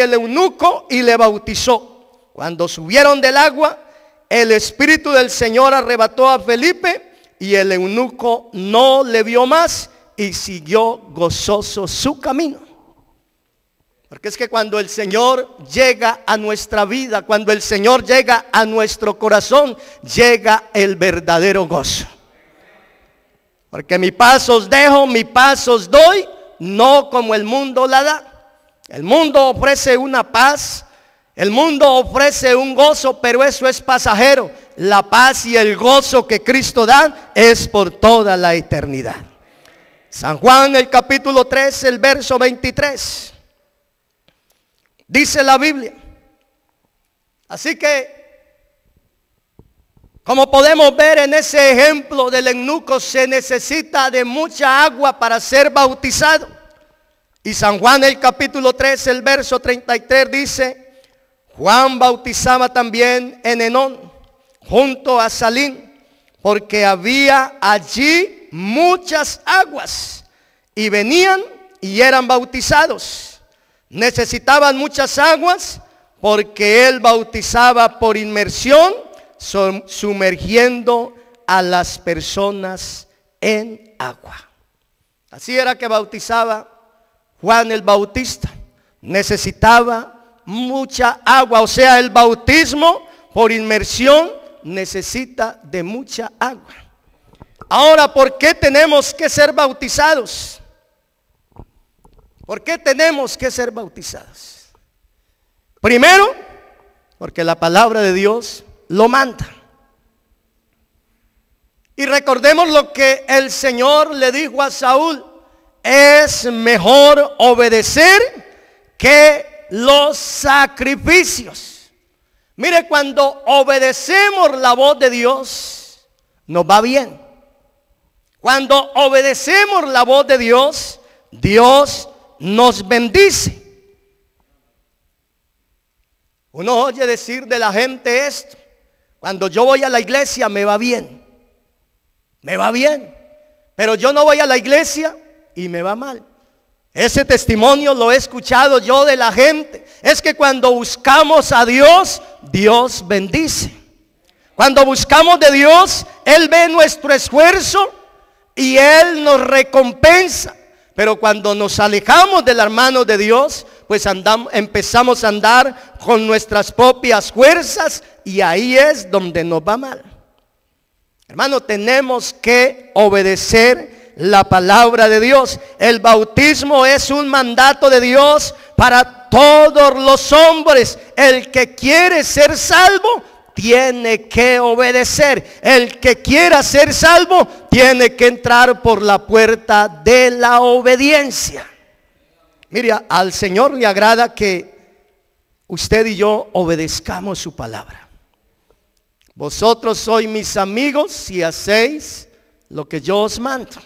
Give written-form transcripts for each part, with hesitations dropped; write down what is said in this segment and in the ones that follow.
el eunuco y le bautizó. Cuando subieron del agua, el Espíritu del Señor arrebató a Felipe y el eunuco no le vio más y siguió gozoso su camino. Porque es que cuando el Señor llega a nuestra vida, cuando el Señor llega a nuestro corazón, llega el verdadero gozo. Porque mi paz os dejo, mi paz os doy, no como el mundo la da. El mundo ofrece una paz, el mundo ofrece un gozo, pero eso es pasajero. La paz y el gozo que Cristo da es por toda la eternidad. San Juan, el capítulo 3, el verso 23. Dice la Biblia. Así que, como podemos ver en ese ejemplo del eunuco, se necesita de mucha agua para ser bautizado. Y San Juan, el capítulo 3, el verso 33 dice: Juan bautizaba también en Enón, junto a Salim, porque había allí muchas aguas, y venían y eran bautizados. Necesitaban muchas aguas porque él bautizaba por inmersión, sumergiendo a las personas en agua. Así era que bautizaba Juan el Bautista. Necesitaba mucha agua, o sea, el bautismo por inmersión necesita de mucha agua. Ahora, ¿por qué tenemos que ser bautizados? ¿Por qué tenemos que ser bautizados? Primero, porque la palabra de Dios lo manda. Y recordemos lo que el Señor le dijo a Saúl: es mejor obedecer que los sacrificios. Mire, cuando obedecemos la voz de Dios, nos va bien. Cuando obedecemos la voz de Dios, Dios nos bendice. Uno oye decir de la gente esto: cuando yo voy a la iglesia me va bien. Me va bien. Pero yo no voy a la iglesia y me va mal. Ese testimonio lo he escuchado yo de la gente. Es que cuando buscamos a Dios, Dios bendice. Cuando buscamos de Dios, Él ve nuestro esfuerzo y Él nos recompensa. Pero cuando nos alejamos de las manos de Dios, pues empezamos a andar con nuestras propias fuerzas, y ahí es donde nos va mal. Hermano, tenemos que obedecer la palabra de Dios. El bautismo es un mandato de Dios para todos los hombres. El que quiere ser salvo tiene que obedecer. El que quiera ser salvo tiene que entrar por la puerta de la obediencia. Mire, al Señor le agrada que usted y yo obedezcamos su palabra. Vosotros sois mis amigos si hacéis lo que yo os mando.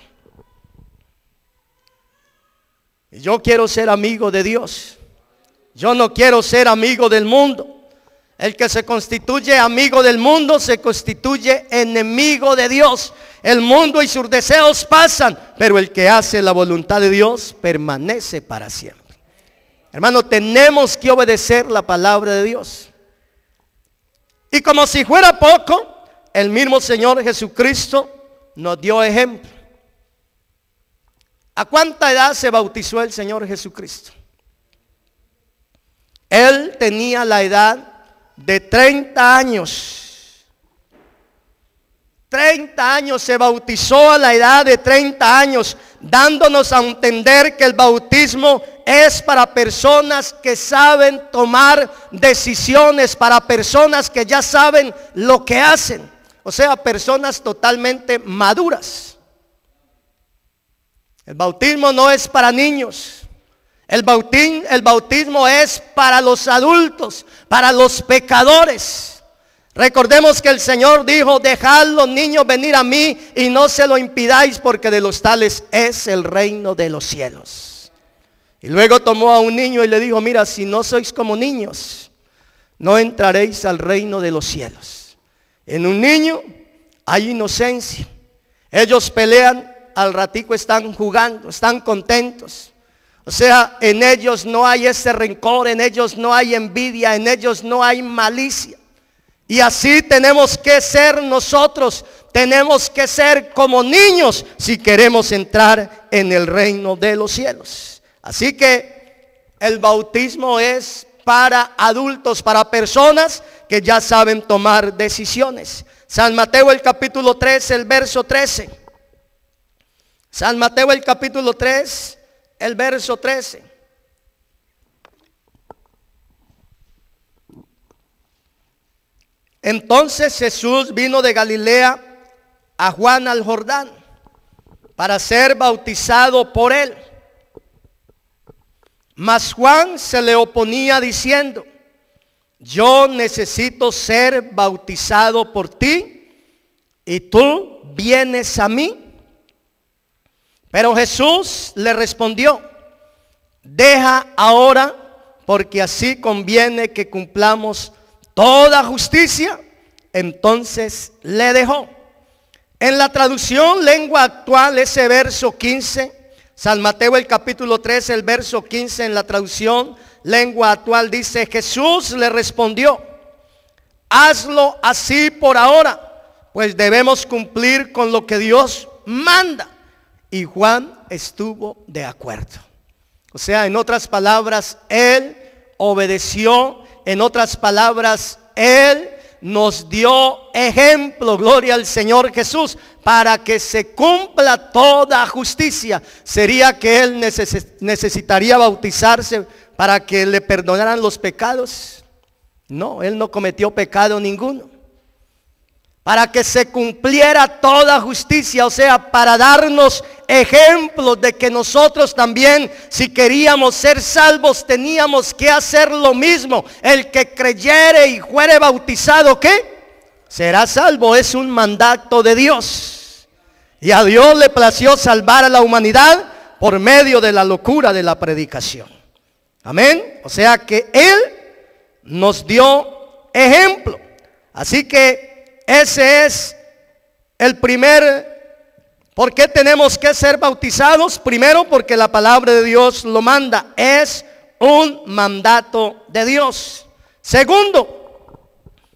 Y yo quiero ser amigo de Dios. Yo no quiero ser amigo del mundo. El que se constituye amigo del mundo se constituye enemigo de Dios. El mundo y sus deseos pasan, pero el que hace la voluntad de Dios permanece para siempre. Hermano, tenemos que obedecer la palabra de Dios. Y como si fuera poco, el mismo Señor Jesucristo nos dio ejemplo. ¿A cuánta edad se bautizó el Señor Jesucristo? Él tenía la edad de 30 años. 30 años, se bautizó a la edad de 30 años, dándonos a entender que el bautismo es para personas que saben tomar decisiones, para personas que ya saben lo que hacen, o sea, personas totalmente maduras. El bautismo no es para niños. El bautismo es para los adultos, para los pecadores. Recordemos que el Señor dijo: dejad los niños venir a mí y no se lo impidáis, porque de los tales es el reino de los cielos. Y luego tomó a un niño y le dijo: mira, si no sois como niños, no entraréis al reino de los cielos. En un niño hay inocencia. Ellos pelean, al ratico están jugando, están contentos. O sea, en ellos no hay ese rencor, en ellos no hay envidia, en ellos no hay malicia. Y así tenemos que ser nosotros, tenemos que ser como niños si queremos entrar en el reino de los cielos. Así que el bautismo es para adultos, para personas que ya saben tomar decisiones. San Mateo el capítulo 3, el verso 13. San Mateo el capítulo 3, el verso 13. Entonces Jesús vino de Galilea a Juan al Jordán para ser bautizado por él. Mas Juan se le oponía diciendo: yo necesito ser bautizado por ti, y tú vienes a mí. Pero Jesús le respondió: deja ahora, porque así conviene que cumplamos toda justicia. Entonces le dejó. En la traducción lengua actual, ese verso 15, San Mateo el capítulo 3, el verso 15, en la traducción lengua actual dice: Jesús le respondió: hazlo así por ahora, pues debemos cumplir con lo que Dios manda. Y Juan estuvo de acuerdo. O sea, en otras palabras, él obedeció. En otras palabras, él nos dio ejemplo, gloria al Señor Jesús, para que se cumpla toda justicia. ¿Sería que él necesitaría bautizarse para que le perdonaran los pecados? No, él no cometió pecado ninguno. Para que se cumpliera toda justicia, o sea, para darnos ejemplos de que nosotros también, si queríamos ser salvos, teníamos que hacer lo mismo. El que creyere y fuere bautizado, ¿qué? Será salvo. Es un mandato de Dios. Y a Dios le plació salvar a la humanidad por medio de la locura de la predicación. Amén. O sea que Él nos dio ejemplo. Así que ese es el primer. ¿Por qué tenemos que ser bautizados? Primero, porque la palabra de Dios lo manda. Es un mandato de Dios. Segundo,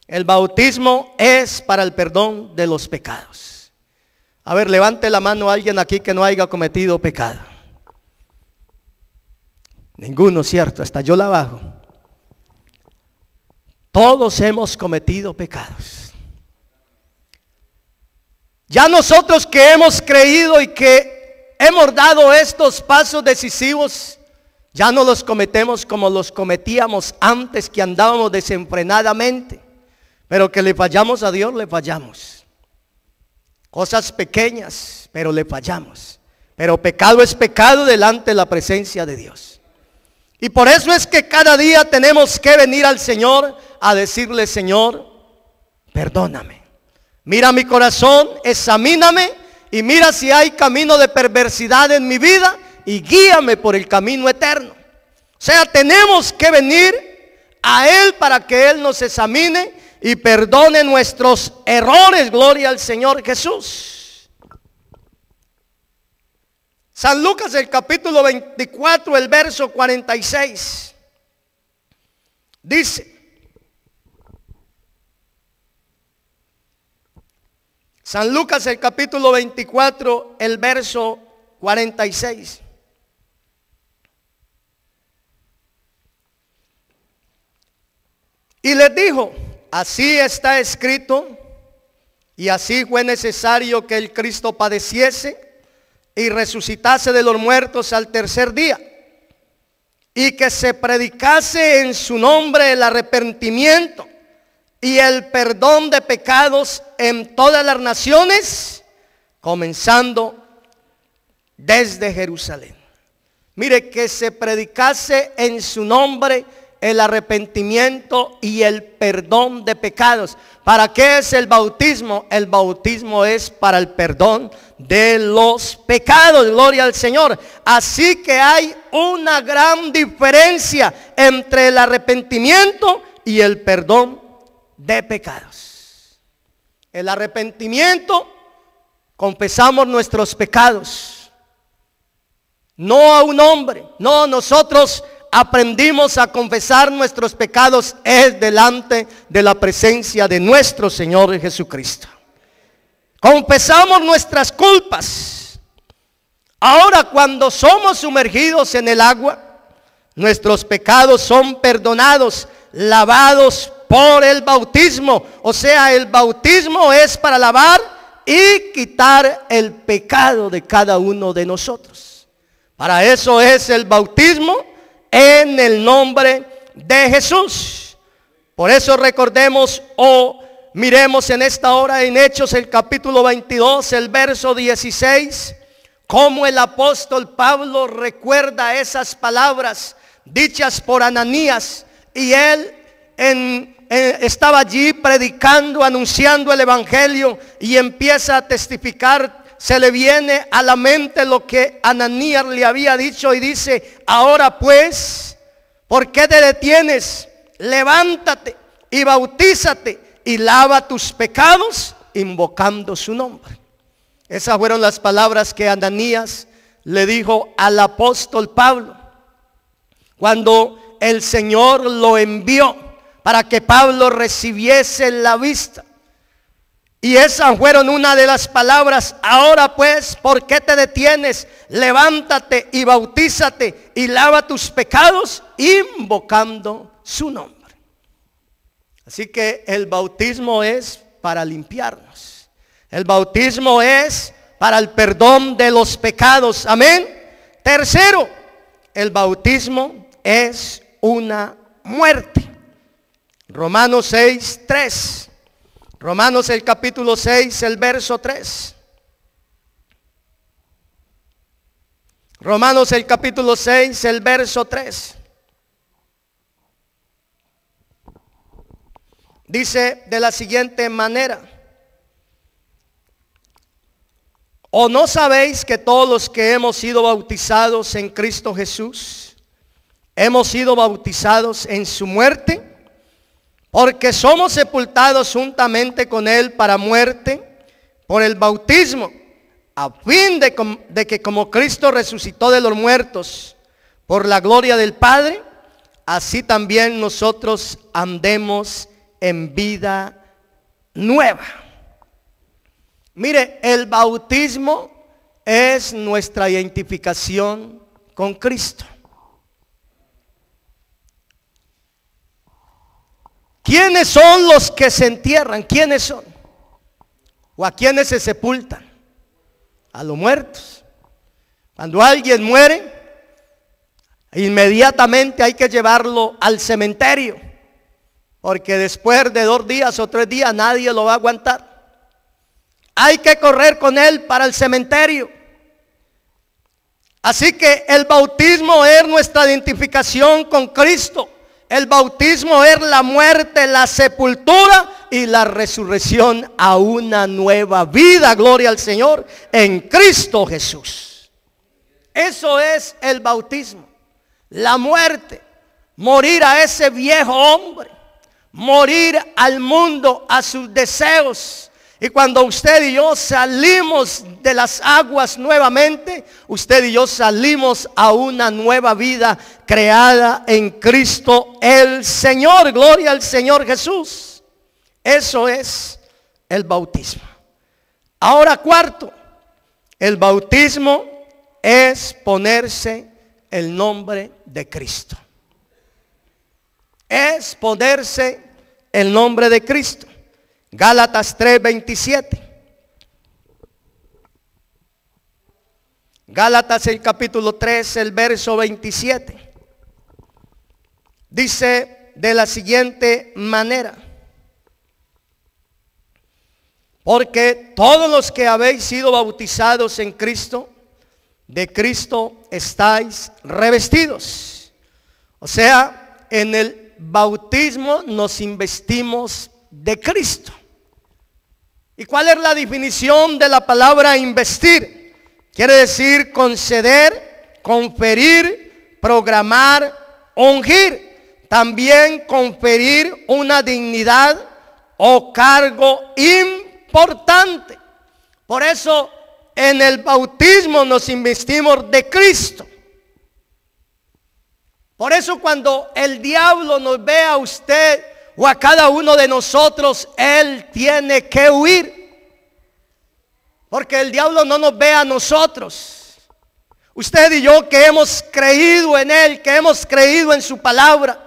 el bautismo es para el perdón de los pecados. A ver, levante la mano a alguien aquí que no haya cometido pecado. Ninguno, ¿cierto? Hasta yo la bajo. Todos hemos cometido pecados. Ya nosotros que hemos creído y que hemos dado estos pasos decisivos, ya no los cometemos como los cometíamos antes, que andábamos desenfrenadamente. Pero que le fallamos a Dios, le fallamos. Cosas pequeñas, pero le fallamos. Pero pecado es pecado delante de la presencia de Dios. Y por eso es que cada día tenemos que venir al Señor a decirle: Señor, perdóname. Mira mi corazón, examíname y mira si hay camino de perversidad en mi vida y guíame por el camino eterno. O sea, tenemos que venir a Él para que Él nos examine y perdone nuestros errores. Gloria al Señor Jesús. San Lucas el capítulo 24, el verso 46. Dice: San Lucas el capítulo 24, el verso 46. Y les dijo: así está escrito, y así fue necesario que el Cristo padeciese y resucitase de los muertos al tercer día, y que se predicase en su nombre el arrepentimiento y el perdón de pecados en todas las naciones, comenzando desde Jerusalén. Mire, que se predicase en su nombre el arrepentimiento y el perdón de pecados. ¿Para qué es el bautismo? El bautismo es para el perdón de los pecados. Gloria al Señor. Así que hay una gran diferencia entre el arrepentimiento y el perdón de pecados. El arrepentimiento, confesamos nuestros pecados. no a un hombre. No, nosotros aprendimos a confesar nuestros pecados es delante de la presencia de nuestro Señor Jesucristo. Confesamos nuestras culpas. Ahora, cuando somos sumergidos en el agua, nuestros pecados son perdonados, lavados por el bautismo. O sea, el bautismo es para lavar y quitar el pecado de cada uno de nosotros. Para eso es el bautismo en el nombre de Jesús. Por eso recordemos o miremos en esta hora en Hechos el capítulo 22, el verso 16, cómo el apóstol Pablo recuerda esas palabras dichas por Ananías, y él estaba allí predicando, anunciando el evangelio, y empieza a testificar. Se le viene a la mente lo que Ananías le había dicho y dice: ahora pues, ¿por qué te detienes? Levántate y bautízate y lava tus pecados invocando su nombre. Esas fueron las palabras que Ananías le dijo al apóstol Pablo cuando el Señor lo envió para que Pablo recibiese la vista. Y esas fueron una de las palabras: ahora pues, ¿por qué te detienes? Levántate y bautízate y lava tus pecados invocando su nombre. Así que el bautismo es para limpiarnos. El bautismo es para el perdón de los pecados. Amén. Tercero, el bautismo es una muerte. Romanos 6, 3. Romanos el capítulo 6, el verso 3. Romanos el capítulo 6, el verso 3. Dice de la siguiente manera: ¿o no sabéis que todos los que hemos sido bautizados en Cristo Jesús, hemos sido bautizados en su muerte? Porque somos sepultados juntamente con Él para muerte por el bautismo, a fin de que como Cristo resucitó de los muertos por la gloria del Padre, así también nosotros andemos en vida nueva. Mire, el bautismo es nuestra identificación con Cristo. ¿Quiénes son los que se entierran? ¿Quiénes son? ¿O a quiénes se sepultan? A los muertos. Cuando alguien muere, inmediatamente hay que llevarlo al cementerio, porque después de 2 días o 3 días nadie lo va a aguantar. Hay que correr con él para el cementerio. Así que el bautismo es nuestra identificación con Cristo. El bautismo es la muerte, la sepultura y la resurrección a una nueva vida. Gloria al Señor en Cristo Jesús. Eso es el bautismo. La muerte, morir a ese viejo hombre, morir al mundo, a sus deseos. Y cuando usted y yo salimos de las aguas nuevamente, usted y yo salimos a una nueva vida creada en Cristo el Señor. Gloria al Señor Jesús. Eso es el bautismo. Ahora, cuarto, el bautismo es ponerse el nombre de Cristo. Es ponerse el nombre de Cristo. Gálatas 3:27. Gálatas el capítulo 3, el verso 27. Dice de la siguiente manera: porque todos los que habéis sido bautizados en Cristo, de Cristo estáis revestidos. O sea, en el bautismo nos investimos de Cristo. ¿Y cuál es la definición de la palabra investir? Quiere decir conceder, conferir, programar, ungir. También conferir una dignidad o cargo importante. Por eso en el bautismo nos investimos de Cristo. Por eso cuando el diablo nos ve a usted o a cada uno de nosotros, él tiene que huir. Porque el diablo no nos ve a nosotros. Usted y yo que hemos creído en Él, que hemos creído en su palabra,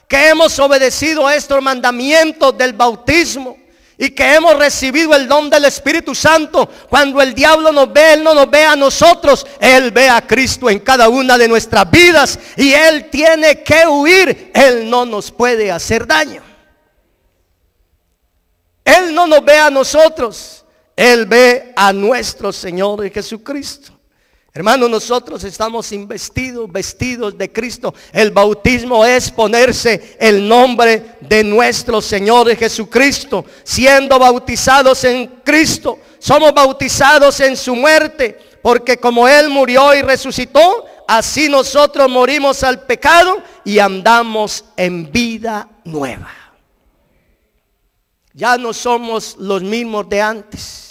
que hemos obedecido a estos mandamientos del bautismo y que hemos recibido el don del Espíritu Santo, cuando el diablo nos ve, él no nos ve a nosotros, él ve a Cristo en cada una de nuestras vidas y él tiene que huir. Él no nos puede hacer daño. Él no nos ve a nosotros, él ve a nuestro Señor Jesucristo. Hermanos, nosotros estamos vestidos de Cristo. El bautismo es ponerse el nombre de nuestro Señor Jesucristo. Siendo bautizados en Cristo, somos bautizados en su muerte, porque como Él murió y resucitó, así nosotros morimos al pecado y andamos en vida nueva. Ya no somos los mismos de antes.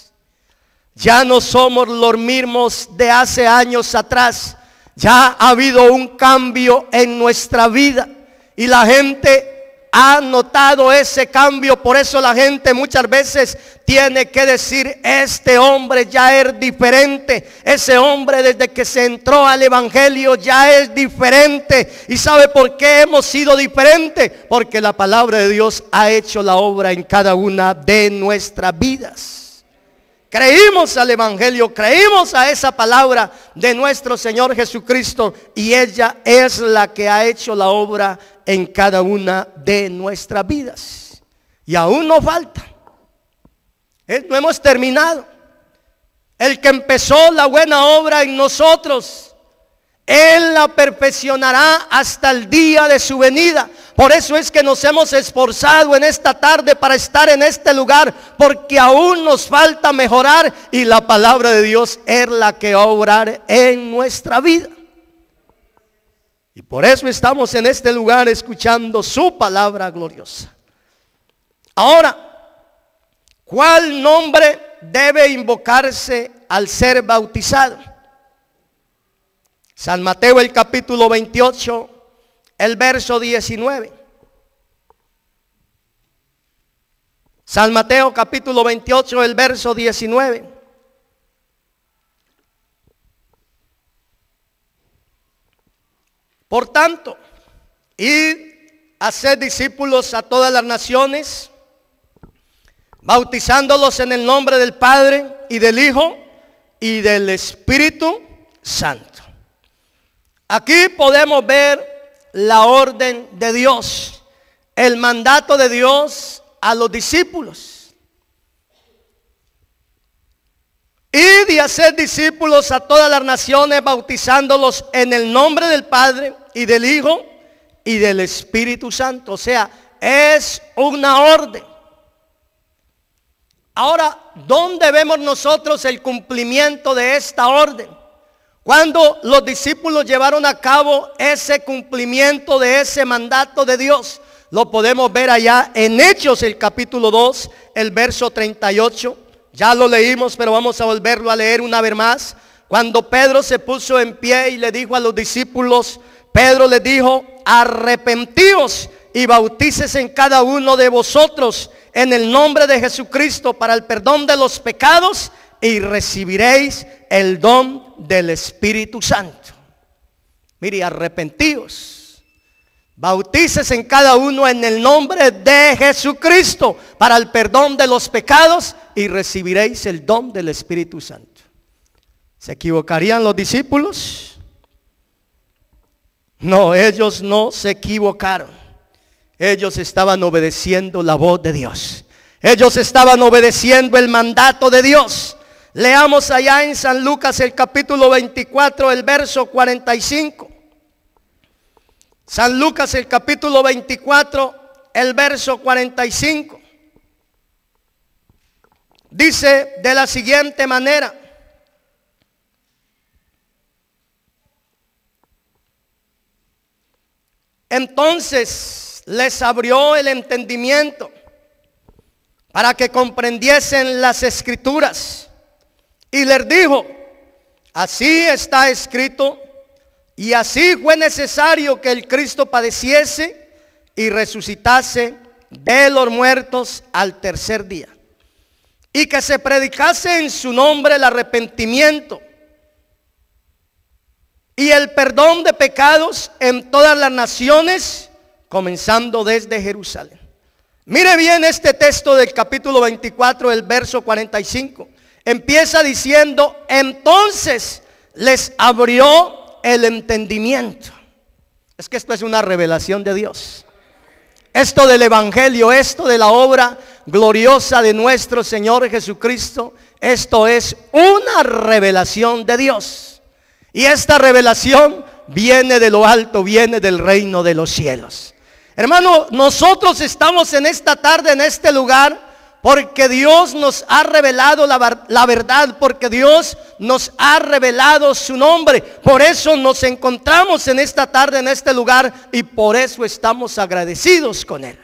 Ya no somos los mismos de hace años atrás. Ya ha habido un cambio en nuestra vida y la gente ha notado ese cambio. Por eso la gente muchas veces tiene que decir: este hombre ya es diferente. Ese hombre desde que se entró al evangelio ya es diferente. ¿Y sabe por qué hemos sido diferentes? Porque la palabra de Dios ha hecho la obra en cada una de nuestras vidas. Creímos al evangelio, creímos a esa palabra de nuestro Señor Jesucristo y ella es la que ha hecho la obra en cada una de nuestras vidas. Y aún nos falta. No hemos terminado. El que empezó la buena obra en nosotros, Él la perfeccionará hasta el día de su venida. Por eso es que nos hemos esforzado en esta tarde para estar en este lugar, porque aún nos falta mejorar y la palabra de Dios es la que va a obrar en nuestra vida. Y por eso estamos en este lugar escuchando su palabra gloriosa. Ahora, ¿cuál nombre debe invocarse al ser bautizado? San Mateo el capítulo 28, el verso 19. San Mateo capítulo 28, el verso 19. Por tanto, id, haced discípulos a todas las naciones, bautizándolos en el nombre del Padre y del Hijo y del Espíritu Santo. Aquí podemos ver la orden de Dios, el mandato de Dios a los discípulos. Id y haced discípulos a todas las naciones, bautizándolos en el nombre del Padre y del Hijo y del Espíritu Santo. O sea, es una orden. Ahora, ¿dónde vemos nosotros el cumplimiento de esta orden? Cuando los discípulos llevaron a cabo ese cumplimiento de ese mandato de Dios, lo podemos ver allá en Hechos el capítulo 2, el verso 38. Ya lo leímos, pero vamos a volverlo a leer una vez más. Cuando Pedro se puso en pie y le dijo a los discípulos, Pedro les dijo: arrepentíos y bautícese en cada uno de vosotros en el nombre de Jesucristo para el perdón de los pecados y recibiréis el don del Espíritu Santo. Mire, arrepentíos, bautícese en cada uno en el nombre de Jesucristo para el perdón de los pecados y recibiréis el don del Espíritu Santo. ¿Se equivocarían los discípulos? No, ellos no se equivocaron. Ellos estaban obedeciendo la voz de Dios. Ellos estaban obedeciendo el mandato de Dios. Leamos allá en San Lucas el capítulo 24, el verso 45. San Lucas el capítulo 24, el verso 45. Dice de la siguiente manera: entonces les abrió el entendimiento para que comprendiesen las Escrituras y les dijo: así está escrito, y así fue necesario que el Cristo padeciese y resucitase de los muertos al tercer día, y que se predicase en su nombre el arrepentimiento y el perdón de pecados en todas las naciones, comenzando desde Jerusalén. Mire bien este texto del capítulo 24, el verso 45. Empieza diciendo: entonces les abrió el entendimiento. Es que esto es una revelación de Dios. Esto del evangelio, esto de la obra gloriosa de nuestro Señor Jesucristo, esto es una revelación de Dios. Y esta revelación viene de lo alto, viene del reino de los cielos. Hermano, nosotros estamos en esta tarde, en este lugar, porque Dios nos ha revelado la verdad, porque Dios nos ha revelado su nombre. Por eso nos encontramos en esta tarde, en este lugar, y por eso estamos agradecidos con Él.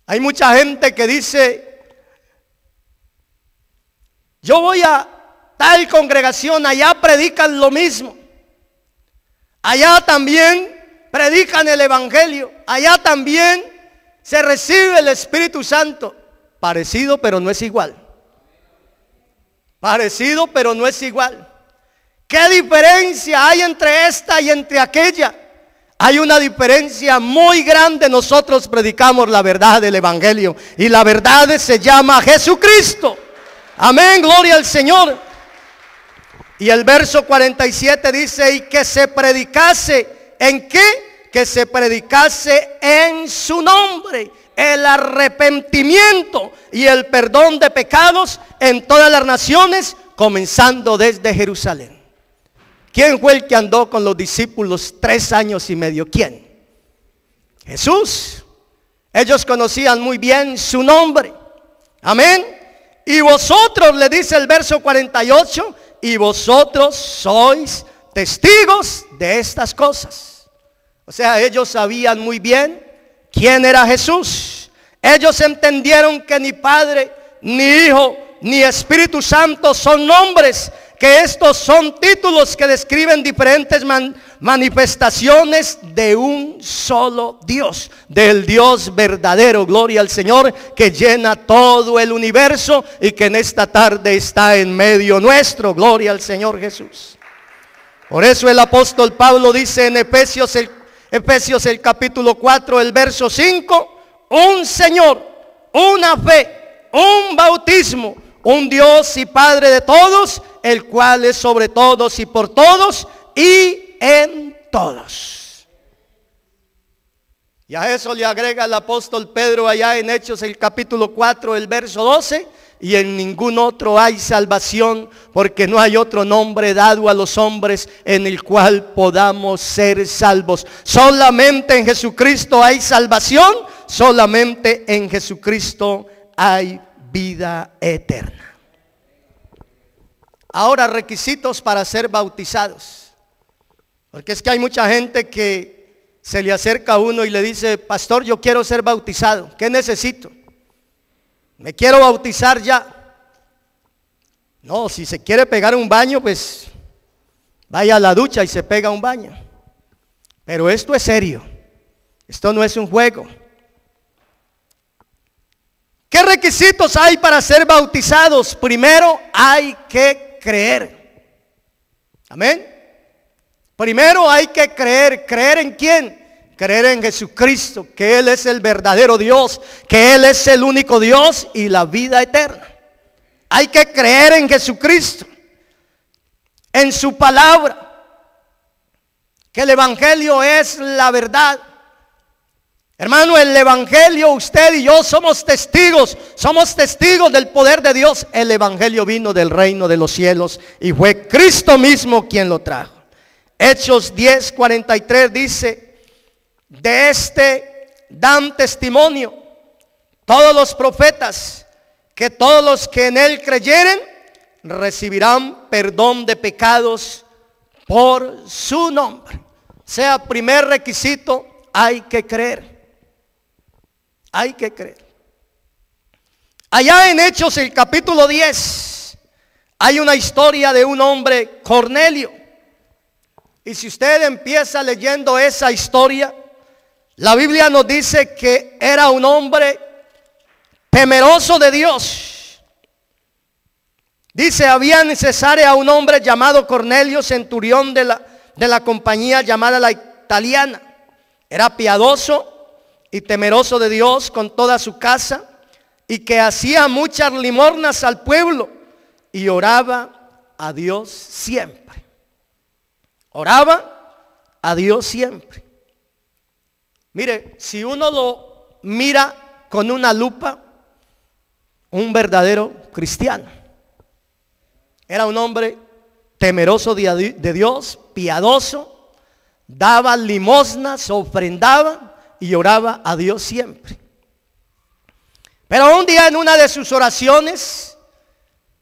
Hay mucha gente que dice: yo voy a tal congregación, allá predican lo mismo, allá también predican el evangelio, allá también se recibe el Espíritu Santo. Parecido, pero no es igual. Parecido, pero no es igual. ¿Qué diferencia hay entre esta y entre aquella? Hay una diferencia muy grande. Nosotros predicamos la verdad del evangelio, y la verdad se llama Jesucristo. Amén, gloria al Señor. Y el verso 47 dice: y que se predicase, ¿en qué? Que se predicase en su nombre el arrepentimiento y el perdón de pecados en todas las naciones, comenzando desde Jerusalén. ¿Quién fue el que andó con los discípulos 3 años y medio? ¿Quién? Jesús. Ellos conocían muy bien su nombre. Amén. Y vosotros, le dice el verso 48, y vosotros sois testigos de estas cosas. O sea, ellos sabían muy bien quién era Jesús. Ellos entendieron que ni Padre, ni Hijo, ni Espíritu Santo son nombres, que estos son títulos que describen diferentes manifestaciones de un solo Dios, del Dios verdadero, gloria al Señor, que llena todo el universo y que en esta tarde está en medio nuestro, gloria al Señor Jesús. Por eso el apóstol Pablo dice en Efesios el capítulo 4, el verso 5: un Señor, una fe, un bautismo, un Dios y Padre de todos, el cual es sobre todos y por todos y en todos. Y a eso le agrega el apóstol Pedro allá en Hechos el capítulo 4, el verso 12: y en ningún otro hay salvación, porque no hay otro nombre dado a los hombres en el cual podamos ser salvos. Solamente en Jesucristo hay salvación, solamente en Jesucristo hay vida eterna. Ahora, requisitos para ser bautizados. Porque es que hay mucha gente que se le acerca a uno y le dice: pastor, yo quiero ser bautizado. ¿Qué necesito? Me quiero bautizar ya. No, si se quiere pegar un baño, pues vaya a la ducha y se pega un baño. Pero esto es serio. Esto no es un juego. ¿Qué requisitos hay para ser bautizados? Primero hay que creer. Amén. Primero hay que creer. ¿Creer en quién? Creer en Jesucristo, que Él es el verdadero Dios, que Él es el único Dios y la vida eterna. Hay que creer en Jesucristo, en su palabra, que el evangelio es la verdad. Hermano, el evangelio, usted y yo somos testigos del poder de Dios. El evangelio vino del reino de los cielos y fue Cristo mismo quien lo trajo. Hechos 10:43 dice: de este dan testimonio todos los profetas, que todos los que en él creyeren recibirán perdón de pecados por su nombre. O sea, primer requisito, hay que creer. Hay que creer. Allá en Hechos el capítulo 10, hay una historia de un hombre, Cornelio. Y si usted empieza leyendo esa historia, la Biblia nos dice que era un hombre temeroso de Dios. Dice, había en Cesarea un hombre llamado Cornelio, centurión de la compañía llamada la Italiana. Era piadoso y temeroso de Dios con toda su casa, y que hacía muchas limosnas al pueblo y oraba a Dios siempre. Oraba a Dios siempre. Mire, si uno lo mira con una lupa, un verdadero cristiano. Era un hombre temeroso de Dios, piadoso, daba limosnas, ofrendaba y oraba a Dios siempre. Pero un día en una de sus oraciones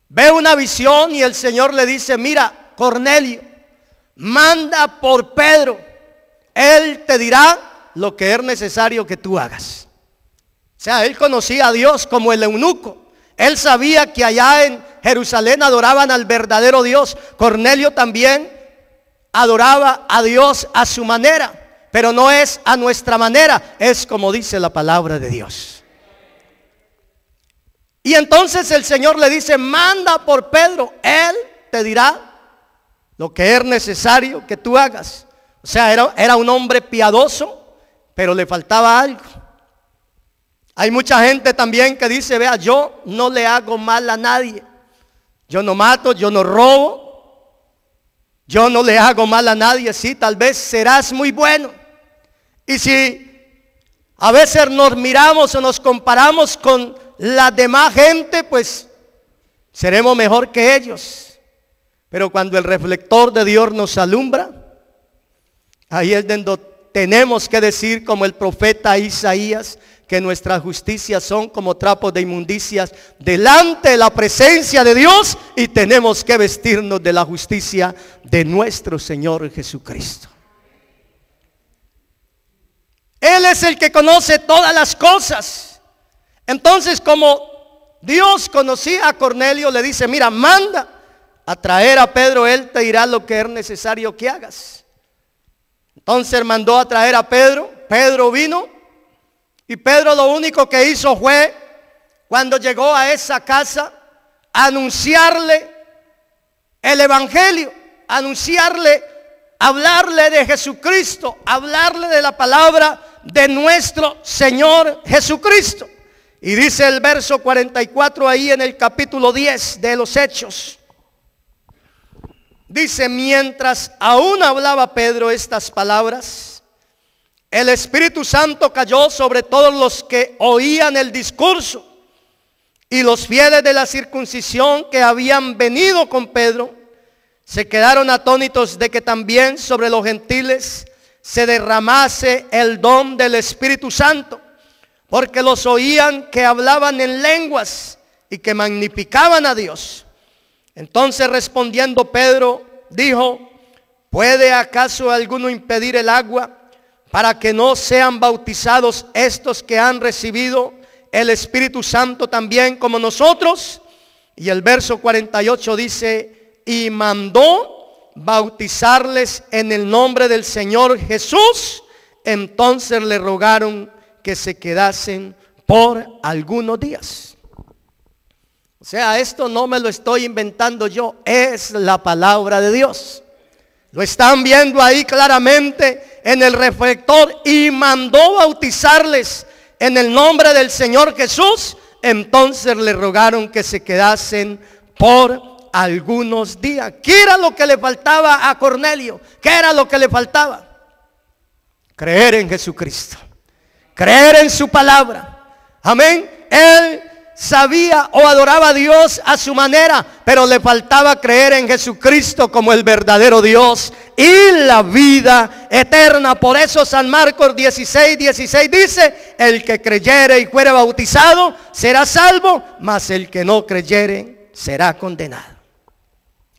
ve una visión y el Señor le dice, mira, Cornelio, manda por Pedro, él te dirá lo que es necesario que tú hagas. O sea, él conocía a Dios como el eunuco. Él sabía que allá en Jerusalén adoraban al verdadero Dios. Cornelio también adoraba a Dios a su manera, pero no es a nuestra manera, es como dice la palabra de Dios. Y entonces el Señor le dice, manda por Pedro, él te dirá lo que es necesario que tú hagas. O sea, era un hombre piadoso, pero le faltaba algo. Hay mucha gente también que dice, vea, yo no le hago mal a nadie. Yo no mato, yo no robo. Yo no le hago mal a nadie. Sí, tal vez serás muy bueno. Y si a veces nos miramos o nos comparamos con la demás gente, pues seremos mejor que ellos. Pero cuando el reflector de Dios nos alumbra, ahí es donde tenemos que decir como el profeta Isaías, que nuestras justicias son como trapos de inmundicias delante de la presencia de Dios, y tenemos que vestirnos de la justicia de nuestro Señor Jesucristo. Él es el que conoce todas las cosas. Entonces, como Dios conocía a Cornelio, le dice, mira, manda a traer a Pedro, él te dirá lo que es necesario que hagas. Entonces mandó a traer a Pedro. Pedro vino, y Pedro lo único que hizo fue, cuando llegó a esa casa, anunciarle el evangelio, anunciarle, hablarle de Jesucristo, hablarle de la palabra de nuestro Señor Jesucristo. Y dice el verso 44 ahí en el capítulo 10 de los Hechos. Dice, mientras aún hablaba Pedro estas palabras, el Espíritu Santo cayó sobre todos los que oían el discurso, y los fieles de la circuncisión que habían venido con Pedro se quedaron atónitos de que también sobre los gentiles se derramase el don del Espíritu Santo, porque los oían que hablaban en lenguas y que magnificaban a Dios. Entonces respondiendo Pedro dijo, ¿puede acaso alguno impedir el agua para que no sean bautizados estos que han recibido el Espíritu Santo también como nosotros? Y el verso 48 dice, y mandó bautizarles en el nombre del Señor Jesús. Entonces le rogaron que se quedasen por algunos días. O sea, esto no me lo estoy inventando yo, es la palabra de Dios. Lo están viendo ahí claramente en el reflector. Y mandó bautizarles en el nombre del Señor Jesús. Entonces le rogaron que se quedasen por algunos días. ¿Qué era lo que le faltaba a Cornelio? ¿Qué era lo que le faltaba? Creer en Jesucristo, creer en su palabra. Amén. Él sabía o adoraba a Dios a su manera, pero le faltaba creer en Jesucristo como el verdadero Dios y la vida eterna. Por eso San Marcos 16:16 dice, el que creyere y fuere bautizado será salvo, mas el que no creyere será condenado.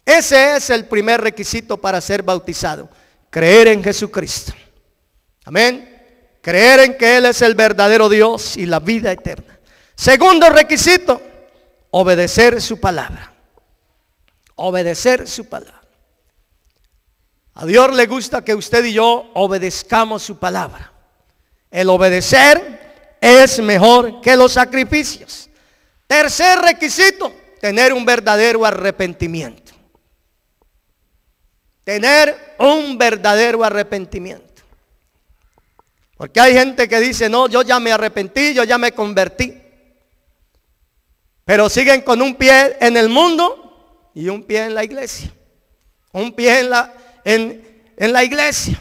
Ese es el primer requisito para ser bautizado: creer en Jesucristo. Amén. Creer en que Él es el verdadero Dios y la vida eterna. Segundo requisito, obedecer su palabra. Obedecer su palabra. A Dios le gusta que usted y yo obedezcamos su palabra. El obedecer es mejor que los sacrificios. Tercer requisito, tener un verdadero arrepentimiento. Tener un verdadero arrepentimiento. Porque hay gente que dice, no, yo ya me arrepentí, yo ya me convertí. Pero siguen con un pie en el mundo y un pie en la iglesia. Un pie en la iglesia.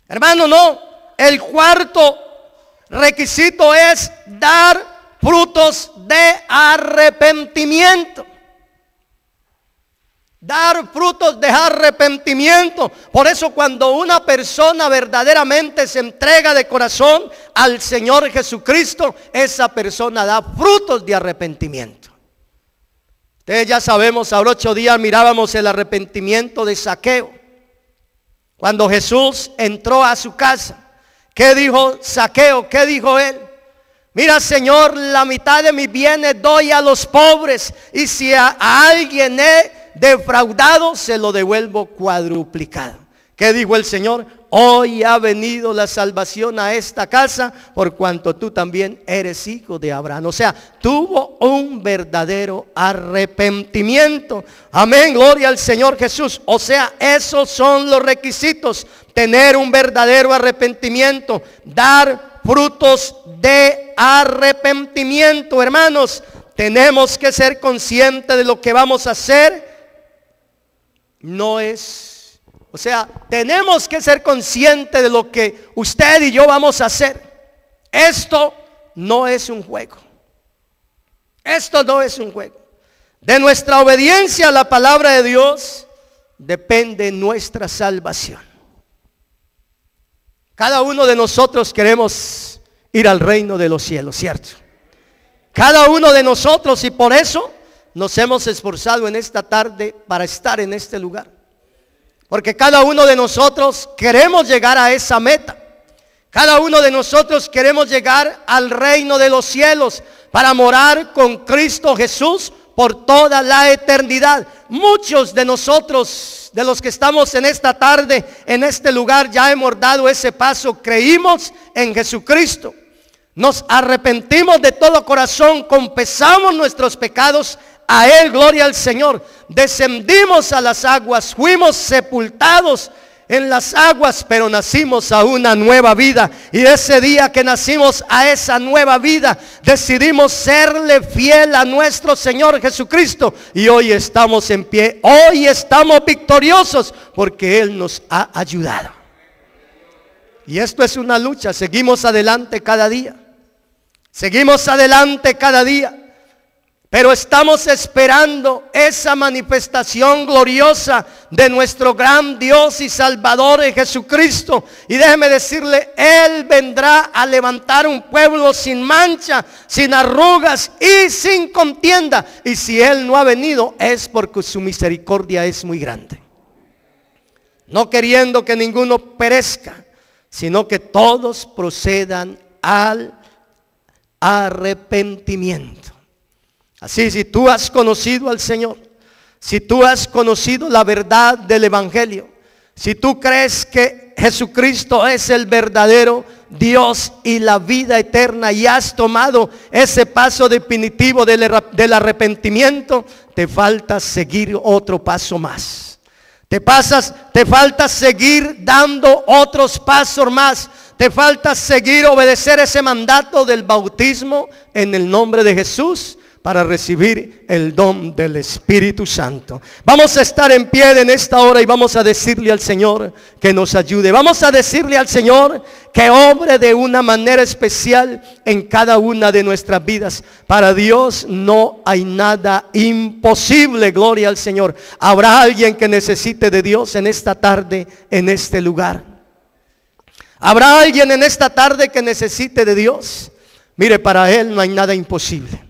Hermano, no. El cuarto requisito es dar frutos de arrepentimiento. Dar frutos de arrepentimiento. Por eso cuando una persona verdaderamente se entrega de corazón al Señor Jesucristo, esa persona da frutos de arrepentimiento. Ustedes ya sabemos, ahora 8 días mirábamos el arrepentimiento de Zaqueo. Cuando Jesús entró a su casa, ¿qué dijo Zaqueo? ¿Qué dijo él? Mira, Señor, la mitad de mis bienes doy a los pobres, y si a alguien he defraudado, se lo devuelvo cuadruplicado. ¿Qué dijo el Señor? Hoy ha venido la salvación a esta casa, por cuanto tú también eres hijo de Abraham. O sea, tuvo un verdadero arrepentimiento. Amén, gloria al Señor Jesús. O sea, esos son los requisitos. Tener un verdadero arrepentimiento, dar frutos de arrepentimiento. Hermanos, tenemos que ser conscientes de lo que vamos a hacer. Tenemos que ser conscientes de lo que usted y yo vamos a hacer. Esto no es un juego. Esto no es un juego. De nuestra obediencia a la palabra de Dios depende nuestra salvación. Cada uno de nosotros queremos ir al reino de los cielos, ¿cierto? Cada uno de nosotros, y por eso nos hemos esforzado en esta tarde para estar en este lugar. Porque cada uno de nosotros queremos llegar a esa meta. Cada uno de nosotros queremos llegar al reino de los cielos para morar con Cristo Jesús por toda la eternidad. Muchos de nosotros, de los que estamos en esta tarde, en este lugar, ya hemos dado ese paso. Creímos en Jesucristo. Nos arrepentimos de todo corazón, confesamos nuestros pecados a Él, gloria al Señor. Descendimos a las aguas, fuimos sepultados en las aguas, pero nacimos a una nueva vida. Y ese día que nacimos a esa nueva vida, decidimos serle fiel a nuestro Señor Jesucristo. Y hoy estamos en pie, hoy estamos victoriosos, porque Él nos ha ayudado. Y esto es una lucha, seguimos adelante cada día. Seguimos adelante cada día. Pero estamos esperando esa manifestación gloriosa de nuestro gran Dios y Salvador Jesucristo. Y déjeme decirle, Él vendrá a levantar un pueblo sin mancha, sin arrugas y sin contienda. Y si Él no ha venido, es porque su misericordia es muy grande. No queriendo que ninguno perezca, sino que todos procedan al arrepentimiento. Así, si tú has conocido al Señor, si tú has conocido la verdad del Evangelio, si tú crees que Jesucristo es el verdadero Dios y la vida eterna, y has tomado ese paso definitivo del arrepentimiento, te falta seguir otro paso más. Te falta seguir dando otros pasos más. Te falta seguir obedecer ese mandato del bautismo en el nombre de Jesús, para recibir el don del Espíritu Santo. Vamos a estar en pie en esta hora y vamos a decirle al Señor que nos ayude. Vamos a decirle al Señor que obre de una manera especial en cada una de nuestras vidas. Para Dios no hay nada imposible, gloria al Señor. ¿Habrá alguien que necesite de Dios en esta tarde, en este lugar? ¿Habrá alguien en esta tarde que necesite de Dios? Mire, para Él no hay nada imposible.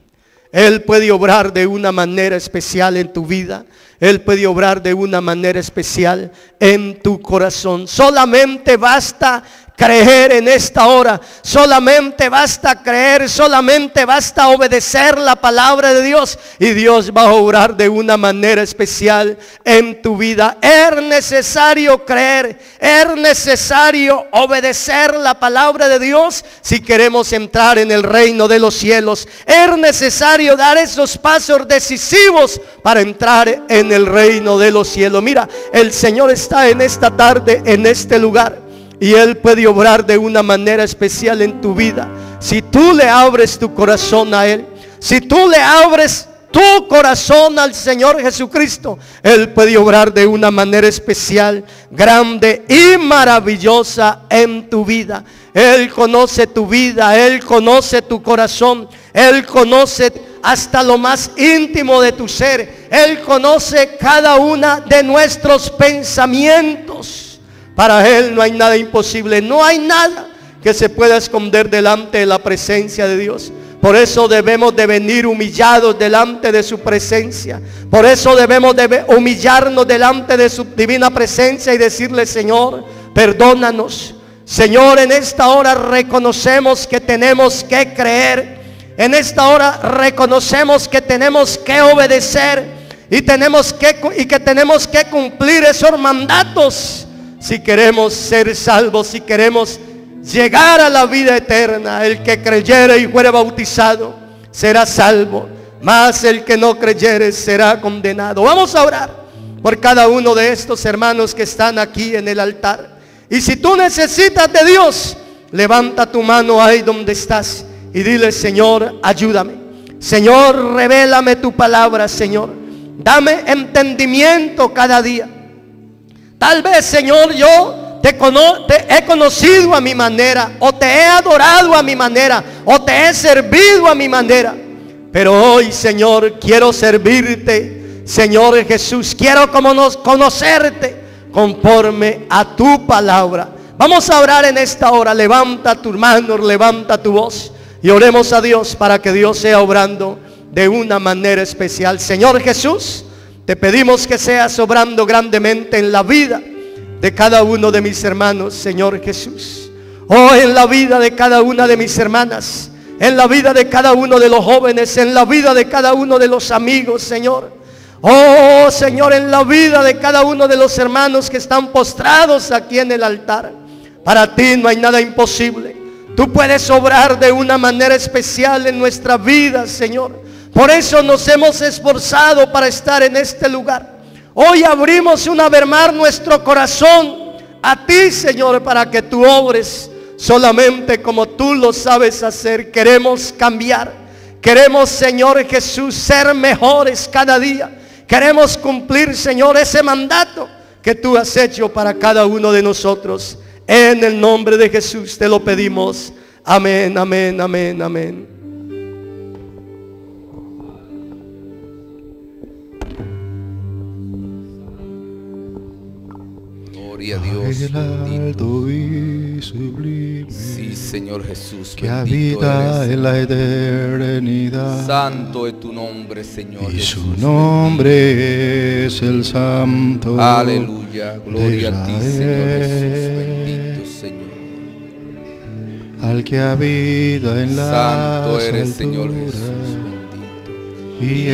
Él puede obrar de una manera especial en tu vida. Él puede obrar de una manera especial en tu corazón. Solamente basta creer en esta hora. Solamente basta creer, solamente basta obedecer la palabra de Dios y Dios va a obrar de una manera especial en tu vida. Es necesario creer, es necesario obedecer la palabra de Dios si queremos entrar en el reino de los cielos. Es necesario dar esos pasos decisivos para entrar en el reino de los cielos. Mira, el Señor está en esta tarde, en este lugar, y Él puede obrar de una manera especial en tu vida. Si tú le abres tu corazón a Él, si tú le abres tu corazón al Señor Jesucristo, Él puede obrar de una manera especial, grande y maravillosa en tu vida. Él conoce tu vida, Él conoce tu corazón, Él conoce hasta lo más íntimo de tu ser. Él conoce cada una de nuestros pensamientos. Para Él no hay nada imposible, no hay nada que se pueda esconder delante de la presencia de Dios. Por eso debemos de venir humillados delante de su presencia. Por eso debemos de humillarnos delante de su divina presencia y decirle: Señor, perdónanos. Señor, en esta hora reconocemos que tenemos que creer. En esta hora reconocemos que tenemos que obedecer y que tenemos que cumplir esos mandatos. Si queremos ser salvos, si queremos llegar a la vida eterna, el que creyere y fuere bautizado será salvo, mas el que no creyere será condenado. Vamos a orar por cada uno de estos hermanos que están aquí en el altar. Y si tú necesitas de Dios, levanta tu mano ahí donde estás y dile: Señor, ayúdame. Señor, revélame tu palabra, Señor. Dame entendimiento cada día. Tal vez, Señor, yo te he conocido a mi manera, o te he adorado a mi manera, o te he servido a mi manera. Pero hoy, Señor, quiero servirte, Señor Jesús. Quiero conocerte conforme a tu palabra. Vamos a orar en esta hora. Levanta tu mano, levanta tu voz y oremos a Dios para que Dios sea obrando de una manera especial. Señor Jesús, te pedimos que seas obrando grandemente en la vida de cada uno de mis hermanos, Señor Jesús. Oh, en la vida de cada una de mis hermanas, en la vida de cada uno de los jóvenes, en la vida de cada uno de los amigos, Señor. Oh, Señor, en la vida de cada uno de los hermanos que están postrados aquí en el altar. Para ti no hay nada imposible. Tú puedes obrar de una manera especial en nuestra vida, Señor. Por eso nos hemos esforzado para estar en este lugar. Hoy abrimos una vez más nuestro corazón a ti, Señor, para que tú obres solamente como tú lo sabes hacer. Queremos cambiar. Queremos, Señor Jesús, ser mejores cada día. Queremos cumplir, Señor, ese mandato que tú has hecho para cada uno de nosotros. En el nombre de Jesús te lo pedimos. Amén, amén, amén, amén. Gloria a Dios, bendito y sublime, sí, Señor Jesús, que habita en la eternidad. Santo es tu nombre, Señor, y Jesús, su nombre es el Santo. Aleluya, gloria a ti, Señor Jesús, bendito Señor. Al que habita en la Santo eres, Señor Jesús, bendito. Y